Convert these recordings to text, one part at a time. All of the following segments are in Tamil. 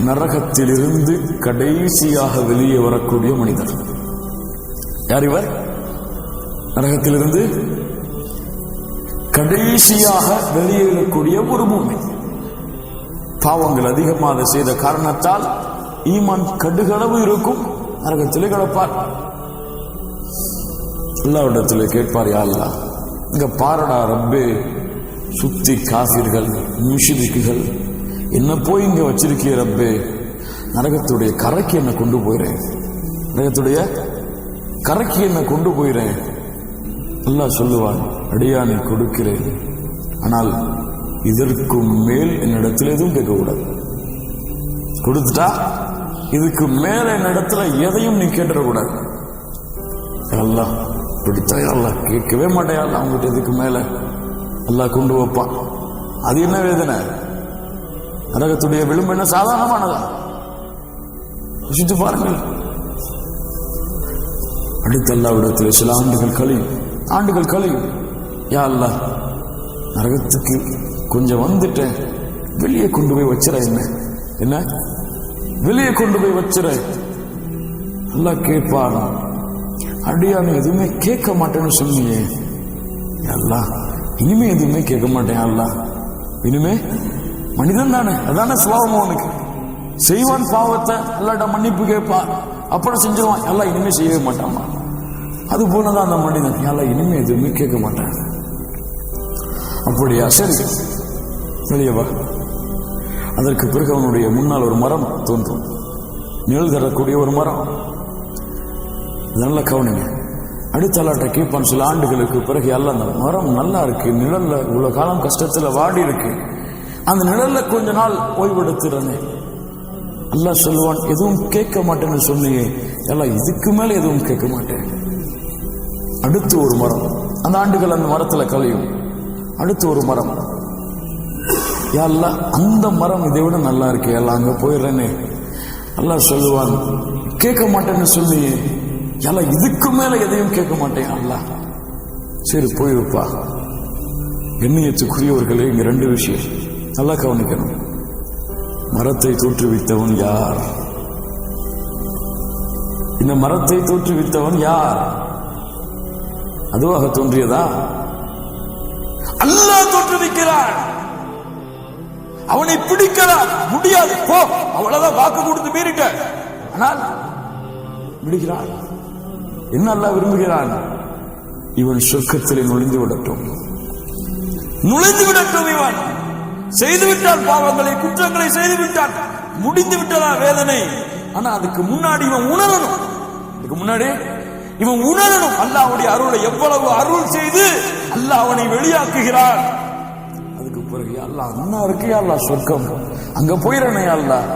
நரகத்திலிருந்து கடைசியாக வெளியே வரக்கூடிய மனிதர். யார் இவர்? நரகத்திலிருந்து கடைசியாக வெளியேறக்கூடிய ஒரு பூமி. பாவங்கள் அதிகமாக செய்த காரணத்தால் ஈமான் கடுகளவு இருக்கும், நரகத்திலே கிடப்பார். அல்லாஹ்விடத்திலே கேட்பார், யா அல்லாஹ், இங்க பாரடா ரப்பே, சுத்தி காஃபிர்கள் முஷ்ரிக்குகள், என்ன போய் இங்க வச்சிருக்கிய ரப்பே, நரகத்துடைய கரைக்கு என்ன கொண்டு போயிறேன், நரகத்துடைய கரைக்கு என்ன கொண்டு போயிறேன். அல்லாஹ் சொல்லுவான், அடியானை கொடுக்கிறேன், ஆனால் இதற்கு மேல் என்னிடத்தில் எதுவும் கேட்கக்கூடாது. கொடுத்துட்டா இதுக்கு மேல என்னிடத்துல எதையும் நீ கேட்டுறக்கூடாது. அல்லாஹ் பிடித்தா அல்லாஹ் கேட்கவே மாட்டேன், அல்லாஹ் அவங்ககிட்ட இதுக்கு மேல அல்லாஹ் கொண்டு வைப்பான். அது என்ன வேதனை? நரகத்துடைய விளிம்பு என்ன சாதாரணமானதா? யோசித்து பாருங்கள். அடுத்த அல்லாஹ்விடத்தில் சில ஆண்டுகள் கழியும். யா அல்லாஹ், நரகத்துக்கு கொஞ்சம் வந்துட்டேன், வெளியே கொண்டு போய் வச்சிட, என்ன வெளியே கொண்டு போய் வச்சிட. அல்லாஹ் கேட்பான், அடியானு எதுவுமே கேட்க மாட்டேன்னு சொன்னியே, அல்லாஹ் இனிமே எதுவுமே கேட்க மாட்டேன். அல்லாஹ் இனிமே மனிதன் தானே, அதான சுபாவம் அவனுக்கு. செய்வான் பாவத்தை, அல்லாட்ட மன்னிப்பு கேட்பான், அப்புறம் செஞ்சிருவான். எல்லாம் இனிமே செய்யவே மாட்டாமா. அது போலதான் அந்த மனிதன், எல்லாம் இனிமே எதுவுமே கேட்க மாட்டான். அப்படியா, சரி வெளியே வா. அதற்கு பிறகு அவனுடைய முன்னால் ஒரு மரம் தோன்றும், நிழல் தரக்கூடிய ஒரு மரம். நல்ல கவனிங்க. அடுத்த அல்லாட்ட கேட்பான், சில ஆண்டுகளுக்கு பிறகு, எல்லாம் அந்த மரம் நல்லா இருக்கு, நிழல்ல இவ்வளவு காலம் கஷ்டத்துல வாடி இருக்கு, அந்த நிழல்ல கொஞ்ச நாள் ஓய்வெடுத்துறனே. அல்லாஹ் சொல்லுவான், எதுவும் கேட்க மாட்டேன்னு சொன்னியே, எல்லாம் இதுக்கு மேல எதுவும் கேட்க மாட்டேன். அடுத்து ஒரு மரம், அந்த ஆண்டுகள் அந்த மரத்துல கழியும். அடுத்து ஒரு மரம், யா அல்லாஹ் அந்த மரம் இதை விட நல்லா இருக்கு, எல்லாம் அங்க போயிடுறேனே. அல்லாஹ் சொல்லுவான், கேட்க மாட்டேன்னு சொன்னியே, எல்லாம் இதுக்கு மேல எதையும் கேட்க மாட்டேன். அல்லாஹ் சரி போயிருப்பா. கண்ணியத்துக்குரியவர்களே, இங்க ரெண்டு விஷயம் நல்லா கவனிக்கணும். மரத்தை தோற்றுவித்தவன் யார்? இந்த மரத்தை தோற்றுவித்தவன் யார்? அதுவாக தோன்றியதா? அல்லாஹ் தோற்றுவிக்கிறான். அவனை பிடிக்கலாம் முடியாது, போ, அவ்வளவுதான், வாக்கு கொடுத்து மீறிட்ட. ஆனால் பிடிக்கிறான். என்ன அல்லாஹ் விரும்புகிறான்? இவன் சொர்க்கத்திலே நுழைந்து விடட்டும். இவன் செய்துவிட்டான், பாவங்களை குற்றங்களை செய்துவிட்டான், முடிந்து விட்டதா வேதனை. ஆனா அதுக்கு முன்னாடி இவன் உணரணும். அல்லாஹ்வுடைய அருளை எவ்வளவு அருள் செய்து அல்லாஹ் அவனை வெளியாக்குகிறான். அதுக்கு பிறகு அல்லாஹ் அண்ணா இருக்கு, அல்லாஹ் சொர்க்கம், அங்க போயிடனே. அல்லாஹ்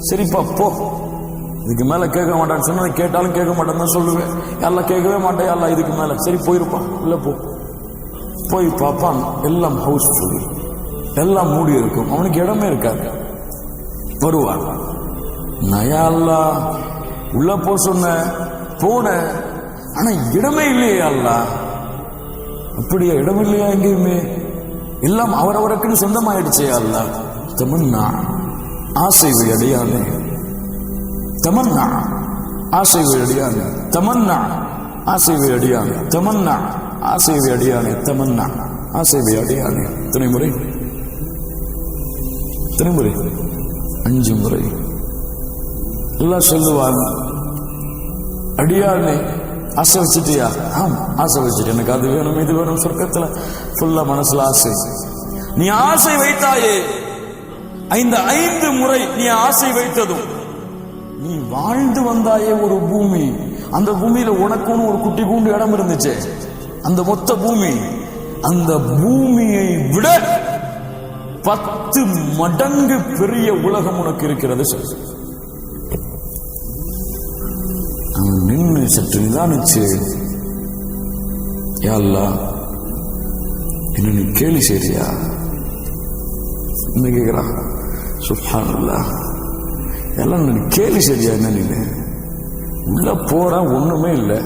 சரிப்பா போ, இதுக்கு மேல கேட்க மாட்டான்னு சொன்னா, கேட்டாலும் கேட்க மாட்டேன்னு தான் சொல்லுவேன். எல்லாம் கேட்கவே மாட்டேன், எல்லாம் இதுக்கு மேல. சரி போயிருப்பான், இல்ல போய் பார்ப்பான், எல்லாம் ஹவுஸ்ஃபுல், எல்லாம் மூடி இருக்கும், அவனுக்கு இடமே இருக்காது. வருவான், நயா அல்லாஹ் உள்ள போ சொன்ன, போன, ஆனா இடமே இல்லையா அல்லாஹ்? அப்படியா, இடம் இல்லையா எங்கேயுமே? எல்லாம் அவரவருக்குன்னு சொந்தமாயிடுச்சே அல்லாஹ். தமன்னா ஆசைவை அடையானே, தமன்னா ஆசைவை அடியானே, தமன்னா ஆசைவை அடியானே, தமன்னா ஆசைவை அடியானே, தமன்னா ஆசைவை அடியானே. எத்தனை முறை? 5 முறை. எல்லாம் சொல்லுவான், அடியானே ஆசை வச்சுட்டியா? ஆம், ஆசை வச்சுட்டு, எனக்கு அது வேணும் இது வேணும், சொர்க்கத்துல ஃபுல்லா மனசுல ஆசை. நீ ஆசை வைத்தாயே, 5 முறை நீ ஆசை வைத்ததும், நீ வாழ்ந்து வந்தாயே ஒரு பூமி, அந்த பூமியில உனக்குன்னு ஒரு குட்டி கூண்டு இடம் இருந்துச்சு, அந்த மொத்த பூமி, அந்த பூமியை விட 10 மடங்கு பெரிய உலகம் உனக்கு இருக்கிறது. நின்று சற்று நிதானிச்சு, யா அல்லாஹ் என்ன நீ கேலி செய்றியா என்ன கேக்குறான். சுப்ஹானல்லாஹ், எல்லாம் நீ கேலி செய்றியா என்ன? நீ உள்ள போற ஒண்ணுமே இல்லை,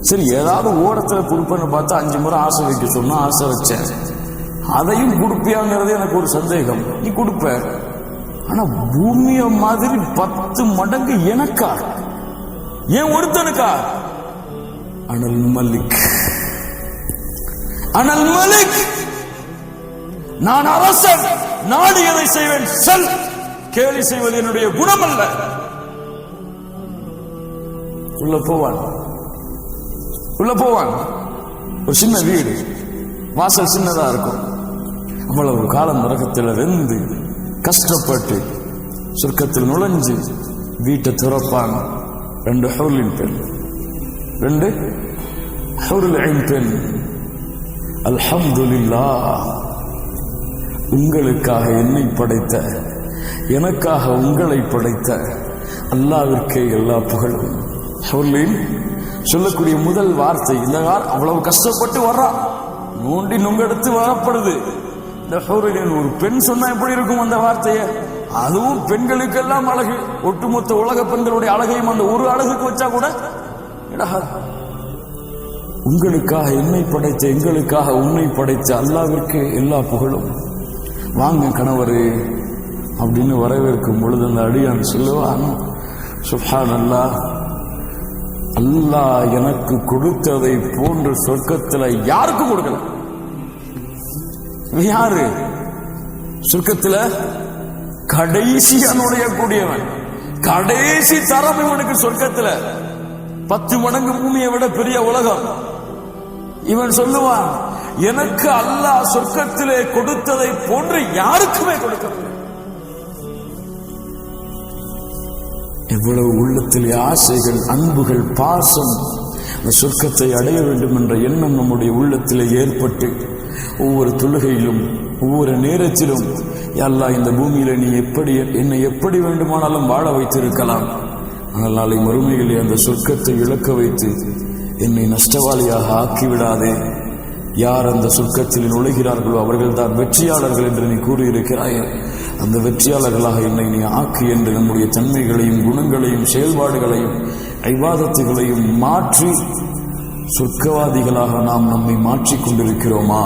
சரி ஏதாவது ஓரத்துல கொடுப்பேன்னு பார்த்தா 5 முறை ஆசை வைக்க சொன்னா ஆசை வச்சேன், அதையும் கொடுப்பியாங்கிறது எனக்கு ஒரு சந்தேகம். நீ கொடுப்ப, ஆனா பூமிய மாதிரி 10 மடங்கு எனக்கா? ஏன் ஒருத்தனுக்கா? அனல் மலிக், அனல் மலிக், நான் அரசன், நாடியதை செய்வேன். செல், கேலி செய்வது என்னுடைய குணம் அல்ல. உள்ள போவான், உள்ள போவான். ஒரு சின்ன வீடு, வாசல் சின்னதா இருக்கும். அவ்வளவு காலம் நரகத்தில் இருந்து கஷ்டப்பட்டு சொர்க்கத்தில் நுழைஞ்சு வீட்டை துறப்பான். 2 ஹூரின் பெண், 2 ஹூரின் பெண். அல்ஹம்துலில்லாஹ், உங்களுக்காக என்னை படைத்த, எனக்காக உங்களை படைத்த அல்லாஹ்விற்கே எல்லா புகழும். ஹூரின் சொல்லக்கூடிய முதல் வார்த்தை இந்த அவ்வளவு கஷ்டப்பட்டு வர்றா, நோண்டி நுங்கெடுத்து வரப்படுது. இந்த ஹூரின் ஒரு பெண் சொன்னா எப்படி இருக்கும் அந்த வார்த்தையை? அதுவும் பெண்களுக்கெல்லாம் அழகு. ஒட்டுமொத்த உலக பெண்களுடைய அழகையும் அந்த ஒரு அழகுக்கு வச்சா கூட, உங்களுக்காக என்னை படைத்த, எங்களுக்காக உன்னை படைத்த அல்லாஹ்விற்கு எல்லா புகழும். வாங்க கணவரே அப்படின்னு வரவேற்கும் பொழுது அந்த அடியான் சொல்லுவான், சுப்ஹானல்லாஹ், அல்லாஹ் எனக்கு கொடுத்ததை போன்ற சொர்க்கத்தில் யாருக்கும் கொடுக்கல. யாரு சொர்க்கத்தில் கடைசியா நுழையக்கூடியவன், கடைசி தரம் இவனுக்கு சொர்க்கத்தில் 10 மடங்கு பூமியை விட பெரிய உலகம். இவன் சொல்லுவான், எனக்கு அல்லாஹ் சொர்க்கத்திலே கொடுத்ததை போன்று யாருக்குமே கொடுக்கவில்லை. எவ்வளவு உள்ளத்திலே ஆசைகள், அன்புகள், பாசம், அந்த சொர்க்கத்தை அடைய வேண்டும் என்ற எண்ணம் நம்முடைய உள்ளத்திலே ஏற்பட்டு ஒவ்வொரு தொழுகையிலும் ஒவ்வொரு நேரத்திலும், யா அல்லாஹ், இந்த பூமியில நீ என்னை எப்படி வேண்டுமானாலும் வாழ வைத்திருக்கலாம், ஆனால் நாளை மறுமையிலே அந்த சொர்க்கத்தை இழக்க வைத்து என்னை நஷ்டவாளியாக ஆக்கிவிடாதே. யார் அந்த சொர்க்கத்தில் நுழைகிறார்களோ அவர்கள் தான் வெற்றியாளர்கள் என்று நீ கூறியிருக்கிறாய். அந்த வெற்றியாளர்களாக என்னை நீ ஆக்கு என்று நம்முடைய தன்மைகளையும் குணங்களையும் செயல்பாடுகளையும் இபாதத்துகளையும் மாற்றி சொர்க்கவாதிகளாக நாம் நம்மை மாற்றிக் கொண்டிருக்கிறோமா?